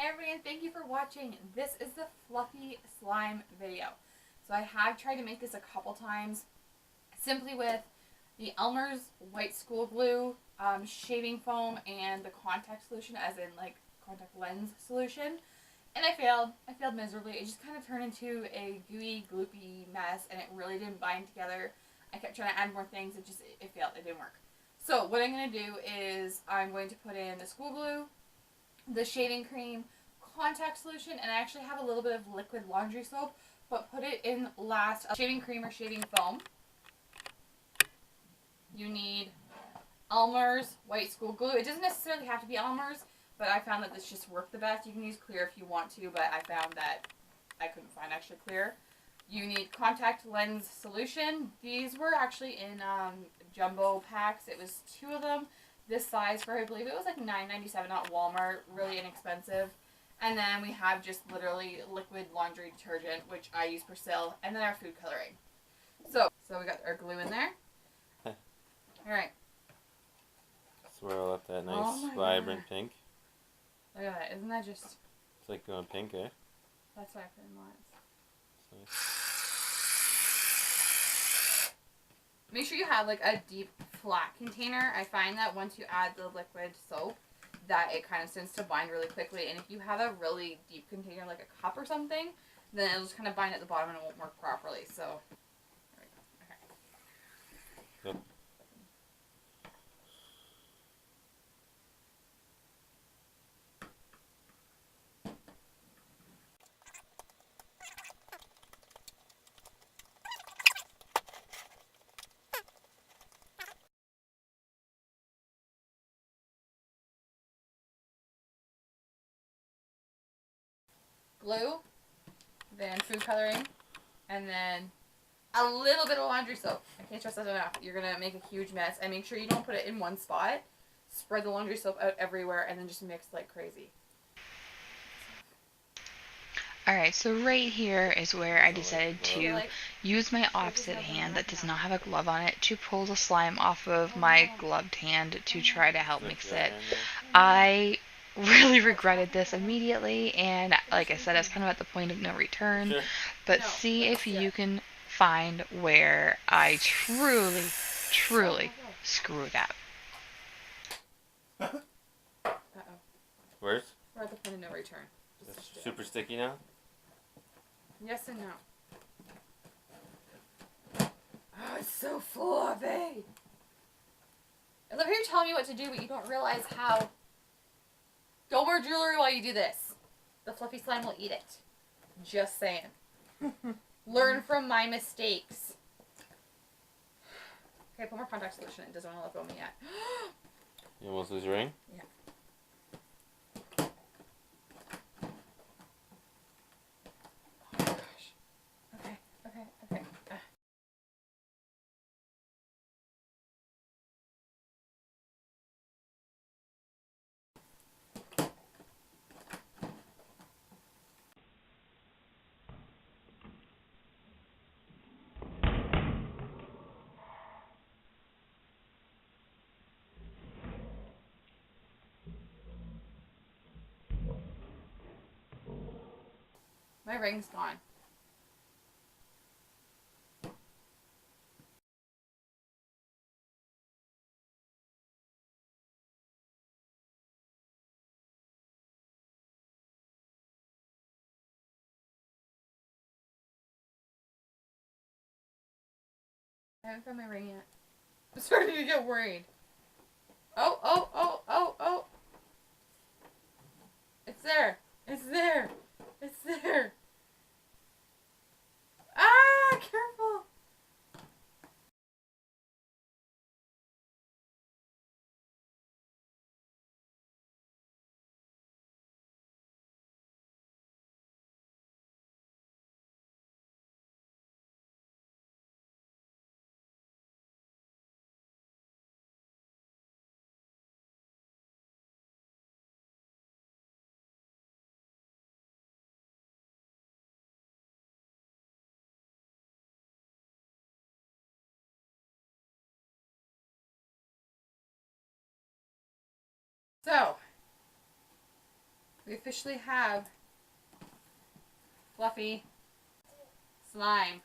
Hey everyone, thank you for watching. This is the Fluffy slime video. So I have tried to make this a couple times simply with the Elmer's white school glue, shaving foam, and the contact solution, as in like contact lens solution. And I failed. I failed miserably. It just kind of turned into a gooey, gloopy mess, and it really didn't bind together. I kept trying to add more things. It failed. It didn't work. So what I'm going to do is I'm going to put in the school glue, the shaving cream, contact solution, and I actually have a little bit of liquid laundry soap, but put it in last. Shaving cream or shaving foam. You need Elmer's white school glue. It doesn't necessarily have to be Elmer's, but I found that this just worked the best. You can use clear if you want to, but I found that I couldn't find actually clear. You need contact lens solution. These were actually in jumbo packs. It was 2 of them. This size for, I believe it was like $9.97 at Walmart. Really inexpensive. And then we have just literally liquid laundry detergent, which I use for Sil, and then our food coloring. So we got our glue in there. Alright. Swirl up that nice vibrant pink. Look at that. Isn't that just... It's like going pink, eh? That's what I put in lots. Nice. Make sure you have like a deep flat container. I find that once you add the liquid soap, that it kind of tends to bind really quickly. And if you have a really deep container, like a cup or something, then it'll just kind of bind at the bottom and it won't work properly. So, there we go. Okay. Good. Glue, then food coloring, and then a little bit of laundry soap. I can't stress that enough. You're going to make a huge mess. And make sure you don't put it in one spot. Spread the laundry soap out everywhere and then just mix like crazy. Alright, so right here is where I decided to use my opposite hand that does not have a glove on it to pull the slime off of my gloved hand to try to help mix it. I really regretted this immediately, and like I said, I was kind of at the point of no return. But see if you can find where I truly screwed up. Uh-oh. Where's? We're at the point of no return. It's super sticky now? Yes and no. Oh, it's so fluffy. I love how you're telling me what to do, but you don't realize how. Don't wear jewelry while you do this. The fluffy slime will eat it. Just saying. Learn from my mistakes. Okay, put more contact solution. It doesn't want to let go of me yet. You almost lose your ring? Yeah. Okay. My ring's gone. I haven't found my ring yet. I'm starting to get worried. Oh. It's there. It's there. It's there. Ah, careful. So, We officially have Fluffy slime.